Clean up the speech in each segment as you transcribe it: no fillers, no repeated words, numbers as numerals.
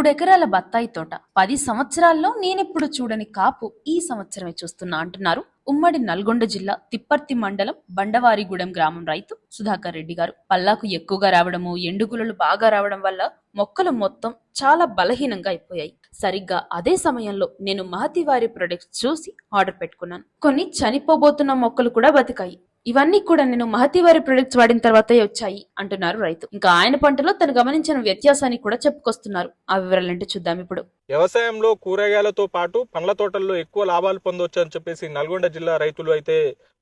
3 ఎకరాల బత్తాయి తోట 10 సంవత్సరాల్లో నేనెప్పుడు చూడని కాపు ఈ సంవత్సరమే చూస్తున్నా అంటున్నారు ఉమ్మడి నల్గొండ జిల్లా తిప్పర్తి మండలం బండవారిగూడెం గ్రామం రైతు సుధాకర్ రెడ్డి గారు. పల్లాకు ఎక్కువగా రావడము, ఎండుగులలు బాగా రావడం వల్ల మొక్కలు మొత్తం చాలా బలహీనంగా అయిపోయాయి. సరిగ్గా అదే సమయంలో నేను మహతి వారి ప్రొడక్ట్స్ చూసి ఆర్డర్ పెట్టుకున్నాను. కొన్ని చనిపోబోతున్న మొక్కలు కూడా బతికాయి. ఇవన్నీ కూడా నేను మహతి వారి ప్రొడక్ట్స్ వాడిన తర్వాతే వచ్చాయి అంటున్నారు రైతు. ఇంకా ఆయన పంటలో తను గమనించిన వ్యత్యాసాన్ని కూడా చెప్పుకొస్తున్నారు. ఆ వివరాలంటే చూద్దాం ఇప్పుడు. వ్యవసాయంలో కూరగాయలతో పాటు పండ్ల తోటల్లో ఎక్కువ లాభాలు పొందవచ్చు అని చెప్పేసి నల్గొండ జిల్లా రైతులు అయితే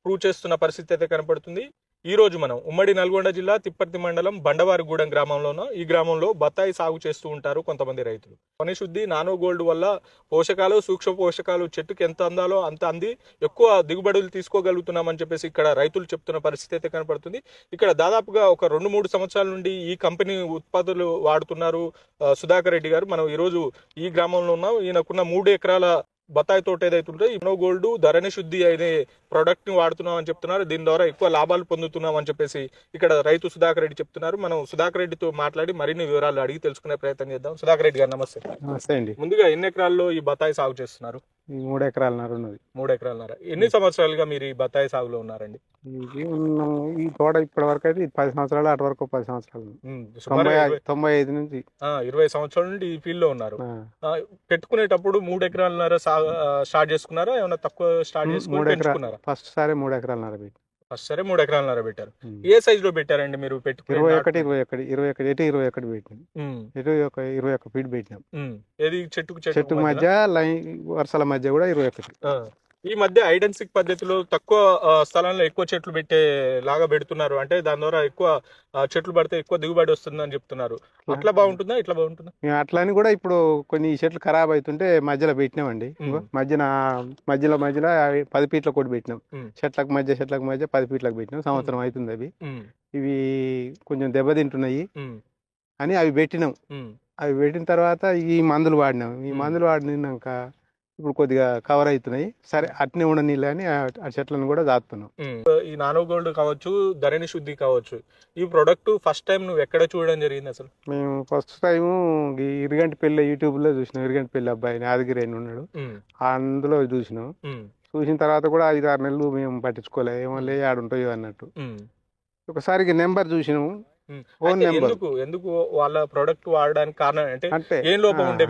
ప్రూవ్ చేస్తున్న పరిస్థితి అయితే కనపడుతుంది. ఈ రోజు మనం ఉమ్మడి నల్గొండ జిల్లా తిప్పర్తి మండలం బండవారిగూడెం గ్రామంలోనూ ఈ గ్రామంలో బత్తాయి సాగు చేస్తూ ఉంటారు కొంతమంది రైతులు. వనశుద్ధి నానో గోల్డ్ వల్ల పోషకాలు, సూక్ష్మ పోషకాలు చెట్టుకి ఎంత అందాలో అంత అంది ఎక్కువ దిగుబడులు తీసుకోగలుగుతున్నామని చెప్పేసి ఇక్కడ రైతులు చెప్తున్న పరిస్థితి అయితే కనపడుతుంది. ఇక్కడ దాదాపుగా ఒక 2-3 సంవత్సరాల నుండి ఈ కంపెనీ ఉత్పత్తులు వాడుతున్నారు సుధాకర్ రెడ్డి గారు. మనం ఈరోజు ఈ గ్రామంలో ఉన్నాం. ఈయనకున్న 3 ఎకరాల బత్తాయి తోట ఏదైతే ఉందో నానో గోల్డ్ ధరణి శుద్ధి అనే ప్రోడక్ట్ ని వాడుతున్నాం అని చెప్తున్నారు. దీని ద్వారా ఎక్కువ లాభాలు పొందుతున్నాం అని చెప్పేసి ఇక్కడ రైతు సుధాకర్ రెడ్డి చెప్తున్నారు. మనం సుధాకర్ రెడ్డితో మాట్లాడి మరిన్ని వివరాలు అడిగి తెలుసుకునే ప్రయత్నం చేద్దాం. సుధాకర్ రెడ్డి గారు నమస్తే. నమస్తే అండి. ముందుగా ఎన్ని ఎకరాల్లో ఈ బత్తాయి సాగు చేస్తున్నారు? 3 ఎకరాలన్నర ఉన్నది. 3 ఎకరాలన్నర. ఎన్ని సంవత్సరాలుగా మీరు ఈ బత్తాయి సాగులో ఉన్నారండి? ఈ తోట ఇప్పటి వరకు అయితే 10 సంవత్సరాలు, అటు వరకు 10 సంవత్సరాలు, 95 నుంచి 20 సంవత్సరాల నుండి ఈ ఫీల్డ్ లో ఉన్నారు. పెట్టుకునేటప్పుడు 3 ఎకరాలన్నర స్టార్ట్ చేసుకున్నారా? ఏమైనా తక్కువ స్టార్ట్ చేసుకున్నారా? ఫస్ట్ సారి 3 ఎకరాలన్నర పెట్టి ఫస్ట్ సరే 3 ఎకరాలన్నర పెట్టారు. ఏ సైజ్ లో పెట్టారండి మీరు? 21 పెట్టినాం. ఇటు 21 ఫీట్ పెట్టినాం. ఏది చెట్టు మధ్య లైన్ వరుసల మధ్య కూడా 21. ఈ మధ్య ఐడెన్సిక్ పద్ధతిలో తక్కువ స్థలంలో ఎక్కువ చెట్లు పెట్టే లాగా పెడుతున్నారు. అంటే దాని ద్వారా ఎక్కువ చెట్లు పడితే ఎక్కువ దిగుబడి వస్తుంది అని చెప్తున్నారు. అట్లా బాగుంటుందా, ఇట్లా బాగుంటుందా? అట్లా అని కూడా ఇప్పుడు కొన్ని చెట్లు ఖరాబ్ అవుతుంటే మధ్యలో పెట్టినామండి. మధ్యలో 10 ఫీట్ల కొట్టి పెట్టినాం. చెట్లకు మధ్య 10 ఫీట్లకు పెట్టినాం. సంవత్సరం అవుతుంది. ఇవి కొంచెం దెబ్బతింటున్నాయి అని అవి పెట్టినాం. అవి పెట్టిన తర్వాత ఈ మందులు వాడినాం. ఈ మందులు వాడినాక ఇప్పుడు కొద్దిగా కవర్ అవుతున్నాయి. సరే అట్నే ఉండనీళ్ళు అని ఆ చెట్లను కూడా దాస్తున్నాం. ఈ నానో గోల్డ్ కావచ్చు, ధరణి శుద్ధి కావచ్చు, ఈ ప్రొడక్ట్ ఫస్ట్ టైం నువ్వు ఎక్కడ చూడడం జరిగింది అసలు? మేము ఫస్ట్ టైం ఇరిగంటిపల్లి యూట్యూబ్ లో చూసినాం. ఇరిగంటిపల్లి అబ్బాయి యాదగిరి అని ఉన్నాడు, అందులో చూసినాం. చూసిన తర్వాత కూడా 5-6 నెలలు మేము పట్టించుకోలేదు. ఏమో లే ఆడుంటాయో అన్నట్టు. ఒకసారికి నెంబర్ చూసినాము. ఎందుకు వాళ్ళ ప్రొడక్ట్ వాడడానికి కారణం అంటే ఏం లోపం ఉండే?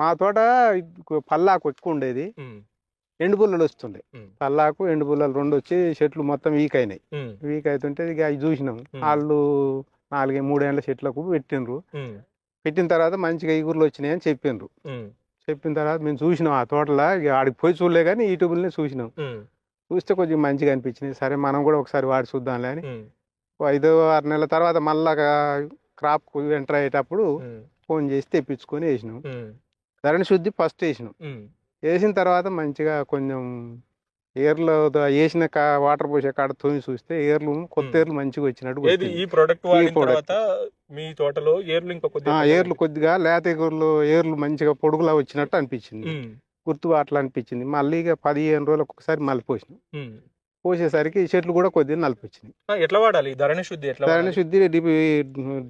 మా తోట పల్లాకు ఎక్కువ ఉండేది, ఎండు పుల్లలు వస్తుండే. పల్లాకు ఎండు పుల్లలు 2 వచ్చి చెట్లు మొత్తం వీక్ అయినాయి. వీక్ అవుతుంటే ఇక అవి చూసినాం. వాళ్ళు 4-3 ఏళ్ళ చెట్లకు పెట్టిండ్రు. పెట్టిన తర్వాత మంచిగా ఈగుర్లు వచ్చినాయి అని చెప్పిండ్రు. చెప్పిన తర్వాత మేము చూసినాం ఆ తోటలో. ఇక ఆడికి పోయి చూడలే కానీ యూట్యూబ్లోనే చూసినాం. చూస్తే కొంచెం మంచిగా అనిపించింది. సరే మనం కూడా ఒకసారి వాడి చూద్దాంలే అని 5-6 నెలల తర్వాత మళ్ళా క్రాప్ ఎంటర్ అయ్యేటప్పుడు ఫోన్ చేసి తెప్పించుకొని వేసినాం. ధరణి శుద్ధి ఫస్ట్ వేసినాం. వేసిన తర్వాత మంచిగా కొంచెం ఏర్లు వేసిన వాటర్ పోసే కాడ తోమి చూస్తే ఏర్లు కొత్త ఏర్లు మంచిగా వచ్చినట్టు. ఈ ప్రొడక్ట్ మీ తోటలో ఏర్లు కొద్దిగా లేత ఏర్లు మంచిగా పొడుగులా వచ్చినట్టు అనిపించింది. గుర్తు అట్లా అనిపించింది. మళ్ళీ ఇక 15 రోజులకు ఒకసారి మళ్ళీ పోసినాం. పోసేసరికి చెట్లు కూడా కొద్దిగా నలుపు వచ్చినాయి. ఎట్లా వాడాలి ధరణి శుద్ధి? ధరణి శుద్ధి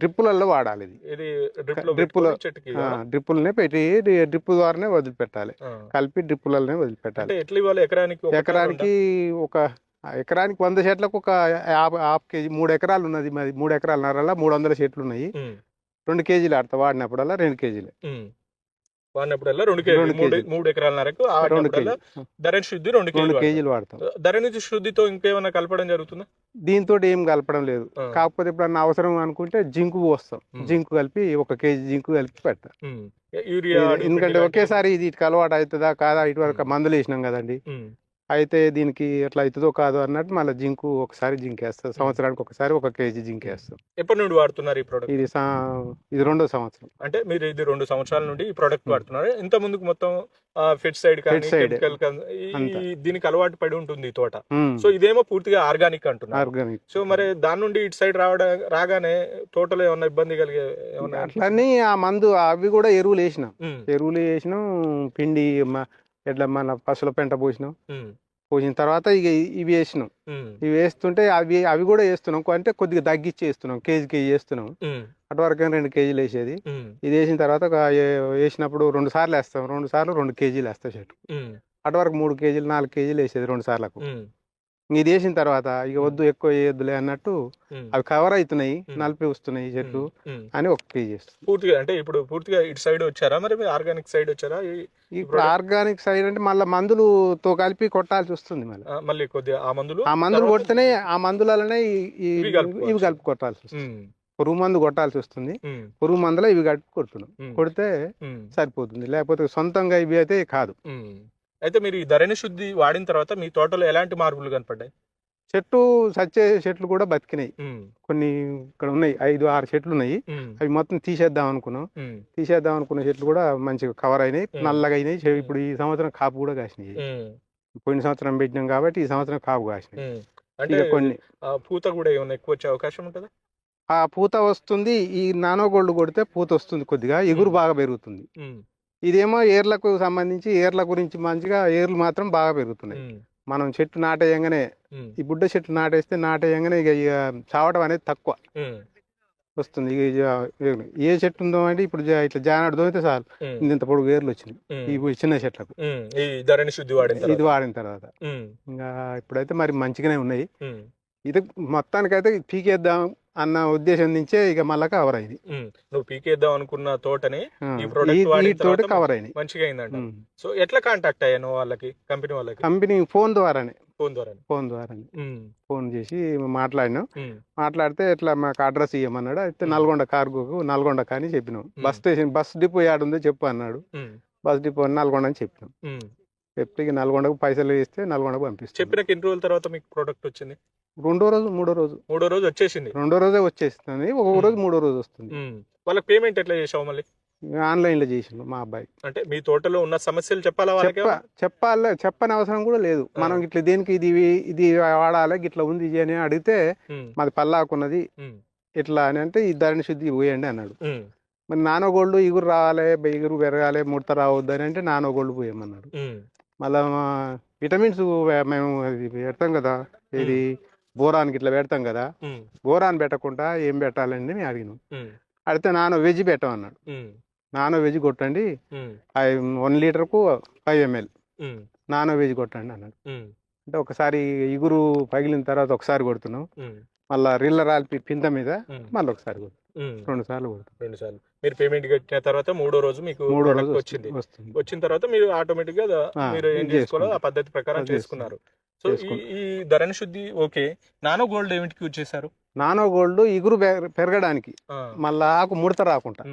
డ్రిప్పులలో వాడాలి. ఇది డ్రిప్పులనే పెట్టి డ్రిప్ ద్వారానే వదిలిపెట్టాలి. కలిపి డ్రిప్పులనే వదిలిపెట్టాలి. ఎకరానికి 100 చెట్లకు ఒక 1/2 కేజీ. 3 ఎకరాలు ఉన్నది మాది. 3 ఎకరాలన్నరలా 300 చెట్లు ఉన్నాయి. 2 కేజీలు ఆడతా. వాడినప్పుడల్లా 2 కేజీలే. వాడినప్పుడల్లా 2 కేజీలు. 3 ఎకరాలన్నరకు ధరణి శుద్ధి 2 కేజీలు వాడతాం. ధరణి శుద్ధితో ఇంకేమైనా కలపడం జరుగుతుందా? దీంతో ఏం కలపడం లేదు. కాకపోతే ఎప్పుడన్నా అవసరం అనుకుంటే జింకు పోస్తాం. జింకు కలిపి 1 కేజీ జింకు కలిపి పెడతాం. ఎందుకంటే ఒకేసారి ఇది ఇటుకు అలవాటు అవుతుందా కాదా, ఇటు వరకు మందులు వేసినాం కదండి, అయితే దీనికి ఎట్లా అవుతుందో కాదో అన్నట్టు మళ్ళీ జింకు ఒకసారి జింక్ వేస్తాం. సంవత్సరానికి ఒకసారి 1 కేజీ జింక్ వేస్తాం. ఎప్పటి నుండి వాడుతున్నారు ఈ ప్రోడక్ట్? ఇది 2వ సంవత్సరం. అంటే మీరు ఇది 2 సంవత్సరాల నుండి ఈ ప్రోడక్ట్ వాడుతున్నారు. ఇంత ముందుకు మొత్తం ఫెడ్ సైడ్ దీనికి అలవాటు పడి ఉంటుంది ఈ తోట. సో ఇదేమో పూర్తిగా ఆర్గానిక్ అంటున్నారు. సో మరి దాని నుండి ఇటు సైడ్ రాగానే తోటలో ఏమన్నా ఇబ్బంది కలిగే అట్లన్నీ ఆ మందు అవి కూడా ఎరువులు వేసినాం. పిండి ఎట్లా మన పశువుల పెంట పోసినాం. పోసిన తర్వాత ఇక ఇవి వేసినాం. ఉమ్, ఇవి వేస్తుంటే అవి కూడా వేస్తున్నాం, అంటే కొద్దిగా తగ్గించి వేస్తున్నాం, కేజీ వేస్తున్నాం. ఉమ్, అటు వరకు 2 కేజీలు వేసేది. ఉమ్, ఇది వేసిన తర్వాత వేసినప్పుడు 2 సార్లు వేస్తాం, 2 సార్లు 2 కేజీలు వేస్తాం చెట్టు. ఉమ్, అటు వరకు 3 కేజీలు 4 కేజీలు వేసేది 2 సార్లకు. ఉమ్, ఇది వేసిన తర్వాత ఇక వద్దు ఎక్కువ వేయొద్దులే అన్నట్టు ఉమ్, అవి కవర్ అవుతున్నాయి, నలిపి వస్తున్నాయి చెట్లు ఉమ్. అని 1 కేజీ వేస్తుంది. పూర్తిగా అంటే ఇప్పుడు పూర్తిగా ఇటు సైడ్ వచ్చారా, మరి మీరు ఆర్గానిక్ సైడ్ వచ్చారా? ఇప్పుడు ఆర్గానిక్ సైడ్ అంటే మళ్ళీ మందులతో కలిపి కొట్టాల్సి వస్తుంది. మళ్ళీ కొద్దిగా ఆ మందులు కొడితేనే ఆ మందులనే ఇవి కలుపుకోవాల్సి ఇవి కలిపి కొట్టాల్సి వస్తుంది. ఉమ్, పురుగు మందు కొట్టాల్సి వస్తుంది. ఉమ్, పురుగు మందులో ఇవి కలిపి కొడుతున్నాం. ఉమ్, కొడితే ఉమ్, సరిపోతుంది, లేకపోతే సొంతంగా ఇవి అయితే కాదు. ఉమ్. అయితే మీరు ఈ ధరణి శుద్ధి వాడిన తర్వాత మీ తోటలో ఎలాంటి మార్పులు కనపడ్డాయి? చెట్టు సచ్చే చెట్లు కూడా బతికినాయి. ఉమ్, కొన్ని ఇక్కడ ఉన్నాయి, 5-6 చెట్లు ఉన్నాయి. ఉమ్, అవి మొత్తం తీసేద్దాం అనుకున్నాం. ఉమ్, తీసేద్దాం అనుకున్న చెట్లు కూడా మంచిగా కవర్ అయినాయి, నల్లగా అయినాయి. ఇప్పుడు ఈ సంవత్సరం కాపు కూడా కాసినాయి. ఉమ్, పోయిన సంవత్సరం పెట్టినాం కాబట్టి ఈ సంవత్సరం కాపు కాసినాయి. ఉమ్. అంటే ఇక కొన్ని పూత కూడా ఏమైనా ఎక్కువ వచ్చే అవకాశం ఉంటుందా? ఆ పూత వస్తుంది. ఈ నానో గోల్డ్ కొడితే పూత వస్తుంది, కొద్దిగా ఎగురు బాగా పెరుగుతుంది. ఉమ్, ఇదేమో ఏర్లకు సంబంధించి, ఏర్ల గురించి మంచిగా ఏర్లు మాత్రం బాగా పెరుగుతున్నాయి. ఉమ్, మనం చెట్టు నాటేయంగానే, ఉమ్, ఈ బుడ్డ చెట్టు నాటేయంగానే ఇక చావడం అనేది తక్కువ ఉమ్, వస్తుంది. ఏ చెట్టు ఉందో అంటే ఇప్పుడు ఇట్లా జానాడు దోమితే చాలు ఉమ్, ఇంత పొడుగు ఏర్లు వచ్చినాయి ఈ చిన్న చెట్లకు. ఉమ్. ఈ ధరణి శుద్ధి వాడిన ఇది తర్వాత. వాడిన తర్వాత ఉమ్, ఇంకా ఇప్పుడైతే మరి మంచిగానే ఉన్నాయి. ఉమ్, ఇది మొత్తానికైతే పీకేద్దాం అన్న ఉద్దేశం నుంచే ఇక మళ్ళా కవర్ అయింది. ఉమ్. నువ్వు పీకేద్దాం అనుకున్న తోటని ఆ, ఈ ప్రోడక్ట్ ఈ వాడిన తోటి తర్వాత కవర్ అయినాయి. మంచిగా అయిందంట. సో ఎట్లా కాంటాక్ట్ అయ్యాను వాళ్ళకి, కంపెనీ వాళ్ళకి? కంపెనీ ఫోన్ ద్వారానే ఫోన్ ద్వారా. ఫోన్ చేసి మాట్లాడినాం. మాట్లాడితే ఇట్లా మాకు అడ్రస్ ఇవ్వమన్నాడు. అయితే నల్గొండ కార్గోకు, నల్గొండ కానీ చెప్పినాం. బస్ స్టేషన్, బస్ డిపో యాడుందో చెప్పు అన్నాడు. బస్ డిపో నల్గొండ అని చెప్పినాం. చెప్తే ఇక నల్గొండకు పైసలు వేస్తే నల్గొండకు పంపిస్తాం. చెప్పినాక ఎన్ని రోజుల తర్వాత మీకు ప్రోడక్ట్ వచ్చింది? 2వ రోజు 3వ రోజు. 3వ రోజు వచ్చేసింది. 2వ రోజే వచ్చేస్తుంది. ఒక్కొక్క రోజు 3వ రోజు వస్తుంది. వాళ్ళకి పేమెంట్ ఎట్లా చేసావు మళ్ళీ? ఆన్లైన్ లో చేసిండు మా అబ్బాయి. అంటే మీ తోటలో ఉన్న సమస్యలు చెప్పాలా వాళ్ళకి? చెప్పని అవసరం కూడా లేదు. మనం ఇట్లా దేనికి ఇది వాడాలి, ఇట్లా ఉంది ఇది అని అడిగితే మాది పల్లాకున్నది ఇట్లా అని అంటే ఈ ధరణి శుద్ధి పోయండి అన్నాడు. మరి నానో గోల్డ్ ఇగురు రావాలి, ఇగురు పెరగాలి, ముడత రావద్దు అని అంటే నానో గోల్డ్ పోయమన్నాడు. మళ్ళా విటమిన్స్ మేము అది పెడతాం కదా, ఇది బోరాన్కి ఇట్లా పెడతాం కదా, బోరాన్ పెట్టకుండా ఏం పెట్టాలండి మేము అడిగినాం. అడిగితే నానో వెజ్ పెట్టమన్నాడు. నానో వెజ్ కొట్టండి, 1 లీటర్కు 5 ml నానో వెజ్ కొట్టండి అన్నాడు. అంటే ఒకసారి ఇగురు పగిలిన తర్వాత ఒకసారి కొడుతున్నాం, మళ్ళీ రిల్ల రాల్పి పింత మీద మళ్ళీ ఒకసారి కొడుతున్నాం. 2 సార్లు కొడుతున్నాం. 2 సార్లు. మీరు పేమెంట్ కట్టిన తర్వాత 3వ రోజు మీకు వచ్చింది. వచ్చిన తర్వాత మీరు ఆటోమేటిక్ గా మీరు ఏం చేసుకోవాలో ఆ పద్ధతి ప్రకారం చేసుకున్నారు. సో ఈ ధరణి శుద్ధి ఓకే. నానో గోల్డ్ ఏమిటికి యూజ్ చేశారు? నానో గోల్డ్ ఇగురు పెరగడానికి, మళ్ళా ఆకు ముడత రాకుండా.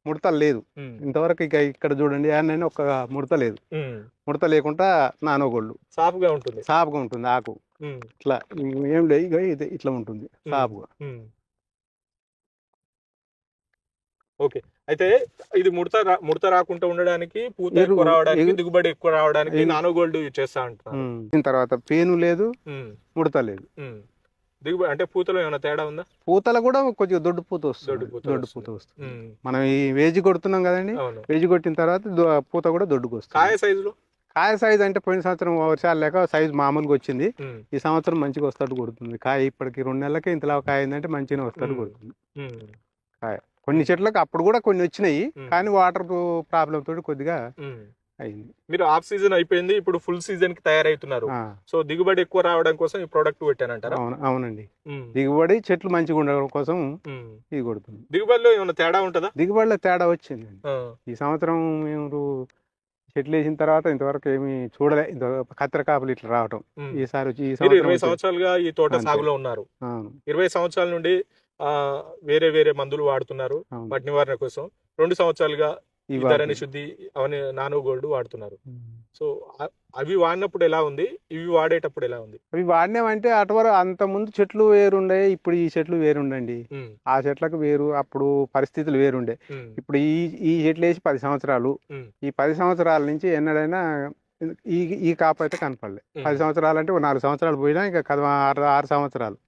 ముడత లేదు ఇంతవరకు. ఇక ఇక్కడ చూడండి, ఆయన ఒక ముడత లేదు. ముడత లేకుండా నానో గోల్డ్ సాఫ్గా ఉంటుంది ఆకు. ఇట్లా ఏం లేదు, ఇక ఇది ఇట్లా ఉంటుంది సాఫ్గా. ఓకే. అయితే ఇది ముడత రాకుండా ఉండడానికి, పూత ఎక్కువ రావడానికి, దిగుబడి ఎక్కువ రావడానికి నానో గోల్డ్ యూజ్ చేస్తా అంటున్నారు. తర్వాత పేను లేదు, ముడత లేదు. దిగుబడి అంటే పూతలో ఏమైనా తేడా ఉందా? పూతలో కూడా కొంచెం దొడ్డు పూత వస్తుంది. మనం ఈ వేజి కొడుతున్నాం కదండి, వేజి కొట్టిన తర్వాత పూత కూడా దొడ్డుకు వస్తుంది. కాయ సైజు అంటే పోయిన సంవత్సరం వర్షాలు లేక సైజు మామూలుగా వచ్చింది. ఈ సంవత్సరం మంచిగా వస్తాడు కొడుతుంది కాయ. ఇప్పటికి 2 నెలలకే ఇంతలా కాయ అయిందంటే మంచిగా వస్తాడు కొడుతుంది కాయ. కొన్ని చెట్లకు అప్పుడు కూడా కొన్ని వచ్చినాయి, కానీ వాటర్ ప్రాబ్లం తోటి కొద్దిగా అయింది. మీరు ఆఫ్ సీజన్ అయిపోయింది, ఇప్పుడు ఫుల్ సీజన్ కి తయారైతున్నారు. సో దిగుబడి ఎక్కువ రావడం కోసం ఈ ప్రోడక్ట్ పెట్టానంటారా? అవునండి. దిగుబడి చెట్లు మంచిగా ఉండడం కోసం ఇది కొడుతుంది. దిగుబడిలో ఏమైనా తేడా ఉంటుందా? దిగుబడిలో తేడా వచ్చింది. ఈ సంవత్సరం మేము చెట్లు వేసిన తర్వాత ఇంతవరకు ఏమి చూడలే, కత్తెర కాపులు ఇట్లా రావటం. ఈసారి వచ్చి 20 సంవత్సరాలుగా ఈ తోట సాగులో ఉన్నారు. 20 సంవత్సరాల నుండి వేరే వేరే మందులు వాడుతున్నారు వాటి నివారణ కోసం. 2 సంవత్సరాలుగా ఈ ధరణి శుద్ధి అవన్నీ నానో గోల్డ్ వాడుతున్నారు. సో అవి వాడినప్పుడు ఎలా ఉంది, ఇవి వాడేటప్పుడు ఎలా ఉంది? అవి వాడినామంటే అటువరకు అంత ముందు చెట్లు వేరుండే, ఇప్పుడు ఈ చెట్లు వేరుండండి. ఆ చెట్లకు వేరు, అప్పుడు పరిస్థితులు వేరుండే. ఇప్పుడు ఈ చెట్లు వేసి 10 సంవత్సరాలు. ఈ 10 సంవత్సరాల నుంచి ఎన్నడైనా ఈ కాపు అయితే కనపడలే. 10 సంవత్సరాలు అంటే 4 సంవత్సరాలు పోయినా ఇంకా 6 సంవత్సరాలు.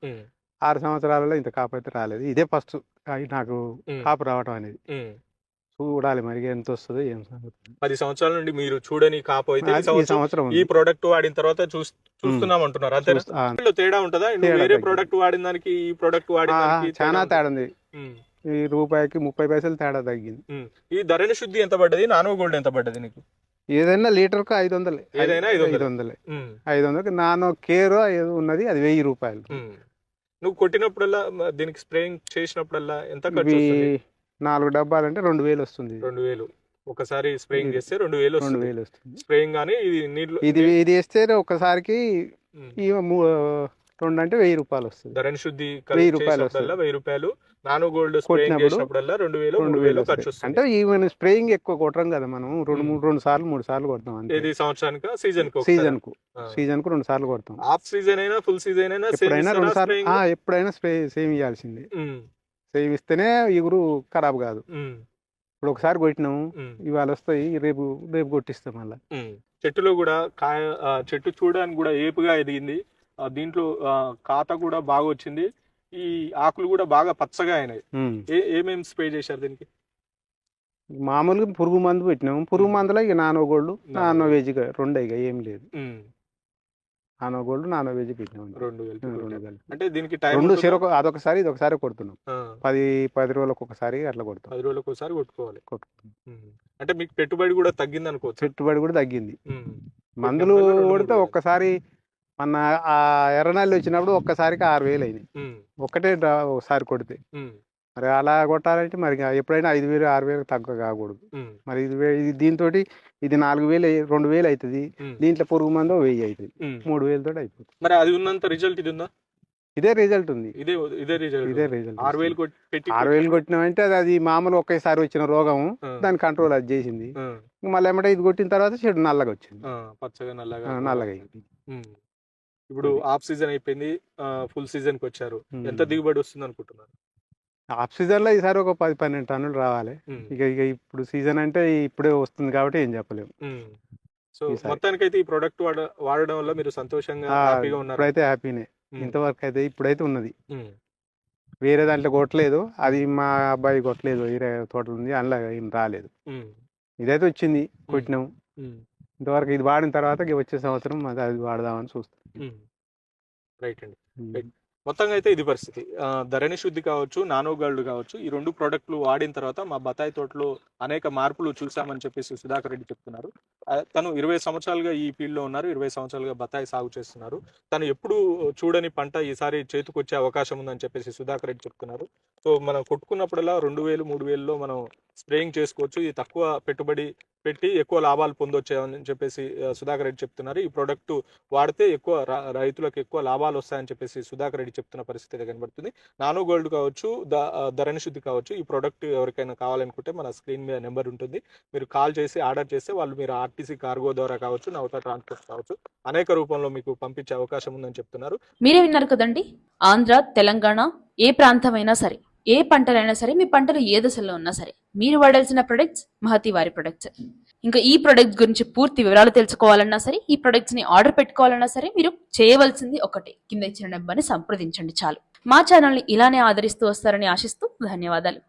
6 సంవత్సరాలలో ఇంత కాపు అయితే రాలేదు. ఇదే ఫస్ట్ నాకు కాపు రావడం అనేది. చూడాలి మరి ఎంత వస్తుందో ఏం సంగతి. 10 సంవత్సరాల నుండి మీరు చూడని కాపు అయితే ఈ ఈ సంవత్సరం సంవత్సరం ఈ ప్రోడక్ట్ వాడిన తర్వాత చూస్తున్నాం అంటున్నారు అంతేనా? ఇందులో తేడా ఉంటుందా? నువ్వు తేడా వేరే తగ్గింది. ప్రోడక్ట్ వాడిన దానికి ఈ ప్రోడక్ట్ వాడిన దానికి చాలా తేడా తేడా ఉంది. ఉమ్. ఈ రూపాయికి 30 పైసలు తేడా తగ్గింది. ఈ ధరణి శుద్ధి ఎంత పడ్డది? నానో గోల్డ్ ఎంత పడ్డది నీకు? ఏదైనా లీటర్కు 500. ఏదైనా 500. 500 నానో కేర్ ఉన్నది, అది 1000 రూపాయలు. నువ్వు కొట్టినప్పుడల్లా దీనికి స్ప్రేయింగ్ చేసినప్పుడల్లా ఎంత ఖర్చు ఇవి వస్తుంది? 4 డబ్బాలంటే 2000 వస్తుంది. 2000 ఒకసారి స్ప్రేయింగ్ చేస్తే 2000 వస్తుంది. 2000 వస్తుంది. స్ప్రేయింగ్ కానీ ఇది నీళ్ళు ఇది వేస్తే ఒక్కసారికి ఉమ్. ఈ 2 అంటే 1000 రూపాయలు వస్తుంది. ధరణి శుద్ధి 1000 రూపాయలు చేసినప్పుడల్లా 1000 రూపాయలు, నానో గోల్డ్ స్ప్రేయింగ్ కొట్టినప్పుడు చేసినప్పుడల్లా 2000 2000 ఖర్చు వస్తుంది. అంటే వస్తుంది. ఈవెన్ స్ప్రేయింగ్ ఎక్కువ కొట్టడం కదా మనం, 2 సార్లు 3 సార్లు కొడతాం అంతే. ఏది సంవత్సరానికి సీజన్ సీజన్ కు 2 సార్లు కొడతాం. హాఫ్ సీజన్ అయినా ఫుల్ సీజన్ అయినా ఎప్పుడైనా 2 సార్లు ఎప్పుడైనా సేమ్ ఇవ్వాల్సిందే. సేమ్ ఇస్తేనే ఇగురు ఖరాబ్ కాదు. ఇప్పుడు ఒకసారి కొట్టినాము, ఇవాళ వస్తాయి, రేపు కొట్టిస్తాం మళ్ళీ. చెట్టులో కూడా కాయ చెట్టు చూడడానికి కూడా ఏపుగా ఎదిగింది. దీంట్లో కాత కూడా బాగా వచ్చింది. ఈ ఆకులు కూడా బాగా పచ్చగా అయినాయి. ఏమేమి స్ప్రే చేశారు దీనికి? మామూలుగా పురుగు మందు పెట్టినాము. పురుగు మందులో ఇక నానో గోల్డ్, నానో వెజ్ 2 ఇక ఏం లేదు. నానో గోల్డ్, నానో వెజ్ పెట్టినాము. 2 అంటే దీనికి టైం 2 చెరకు అదొకసారి ఇదొకసారి కొడుతున్నాం. 10 రోజులకు ఒకసారి అట్లా కొడతాం. 10 రోజులకు ఒకసారి కొట్టుకోవాలి. అంటే మీకు పెట్టుబడి కూడా తగ్గింది అనుకోవచ్చు. పెట్టుబడి కూడా తగ్గింది. మందులు కొడితే ఒక్కసారి మన ఆ ఎర్రనల్లి వచ్చినప్పుడు ఒక్కసారికి 6000 అయినాయి. ఒక్కటే ఒకసారి కొడితే. మరి అలా కొట్టాలంటే మరి ఎప్పుడైనా 5000 6000 తక్కువ కాకూడదు. మరి ఇది దీంతో ఇది 4000 2000 అవుతుంది. దీంట్లో పురుగు మందు 1000 అవుతుంది. 3000 తోటి అయిపోతుంది. మరి అది ఉన్నంత రిజల్ట్ ఇది ఉందా? ఇదే రిజల్ట్ ఉంది. ఇదే రిజల్ట్ 6000 పెట్టి 6000 కొట్టినామంటే అది మామూలు ఒకేసారి వచ్చిన రోగం, దాని కంట్రోల్ అది చేసింది. మళ్ళీ ఏమంటే ఇది కొట్టిన తర్వాత చెడు నల్లగా వచ్చింది. పచ్చగా నల్లగా అయింది. ఇప్పుడు ఆఫ్ సీజన్ అయిపోయింది, ఫుల్ సీజన్ కి వచ్చారు. ఎంత దిగుబడి వస్తుంది అనుకుంటున్నారు? ఆఫ్ సీజన్ లో ఈసారి ఒక 10-12 టన్నులు రావాలి. ఇక ఇప్పుడు సీజన్ అంటే ఇప్పుడే వస్తుంది కాబట్టి ఏం చెప్పలేము. సో మొత్తానికైతే ఈ ప్రోడక్ట్ వాడడం వల్ల మీరు సంతోషంగా హ్యాపీగా ఉన్నారు? ఇప్పుడైతే హ్యాపీనే. ఇంతవరకు అయితే ఇప్పుడైతే ఉన్నది. వేరే దాంట్లో కొట్టలేదు. అది మా అబ్బాయి కొట్టలేదు, వేరే తోటలు ఉంది, అందులో ఏం రాలేదు. ఇదైతే వచ్చింది, కొట్టినాము. ఇంతవరకు ఇది వాడిన తర్వాత వచ్చే సంవత్సరం అది వాడదామని చూస్తాం. రైట్ అండి. మొత్తంగా అయితే ఇది పరిస్థితి. ధరణి శుద్ధి కావచ్చు, నానో గోల్డ్ కావచ్చు, ఈ 2 ప్రోడక్ట్లు వాడిన తర్వాత మా బత్తాయి తోటలో అనేక మార్పులు చూసామని చెప్పేసి సుధాకర్ రెడ్డి చెప్తున్నారు. తను 20 సంవత్సరాలుగా ఈ ఫీల్డ్లో ఉన్నారు. 20 సంవత్సరాలుగా బత్తాయి సాగు చేస్తున్నారు. తను ఎప్పుడు చూడని పంట ఈసారి చేతికొచ్చే అవకాశం ఉందని చెప్పేసి సుధాకర్ రెడ్డి చెప్తున్నారు. సో మనం కొట్టుకున్నప్పుడల్లా 2000 3000లో మనం స్ప్రేయింగ్ చేసుకోవచ్చు. ఇది తక్కువ పెట్టుబడి పెట్టి ఎక్కువ లాభాలు పొందొచ్చు అని చెప్పేసి సుధాకర్ రెడ్డి చెప్తున్నారు. ఈ ప్రోడక్ట్ వాడితే ఎక్కువ రైతులకు ఎక్కువ లాభాలు వస్తాయని చెప్పేసి సుధాకర్ రెడ్డి చెప్తున్న పరిస్థితి కనబడుతుంది. నానో గోల్డ్ కావచ్చు, ధరణి శుద్ధి కావచ్చు, ఈ ప్రోడక్ట్ ఎవరికైనా కావాలనుకుంటే మన స్క్రీన్ మీద నెంబర్ ఉంటుంది. మీరు కాల్ చేసి ఆర్డర్ చేస్తే వాళ్ళు మీరు ఆర్టీసీ కార్గో ద్వారా కావచ్చు, నౌతా ట్రాన్స్పోర్ట్ కావచ్చు, అనేక రూపంలో మీకు పంపించే అవకాశం ఉందని చెప్తున్నారు. మీరే విన్నారు కదండి. ఆంధ్ర, తెలంగాణ, ఏ ప్రాంతమైనా సరే, ఏ పంటలైనా సరే, మీ పంటలు ఏ దశలో ఉన్నా సరే, మీరు వాడాల్సిన ప్రొడక్ట్స్ మహతి వారి ప్రొడక్ట్స్. ఇంకా ఈ ప్రొడక్ట్స్ గురించి పూర్తి వివరాలు తెలుసుకోవాలన్నా సరే, ఈ ప్రొడక్ట్స్ ని ఆర్డర్ పెట్టుకోవాలన్నా సరే, మీరు చేయవలసింది ఒకటే, కింద ఇచ్చిన నెంబర్ని సంప్రదించండి చాలు. మా ఛానల్ని ఇలానే ఆదరిస్తూ వస్తారని ఆశిస్తూ ధన్యవాదాలు.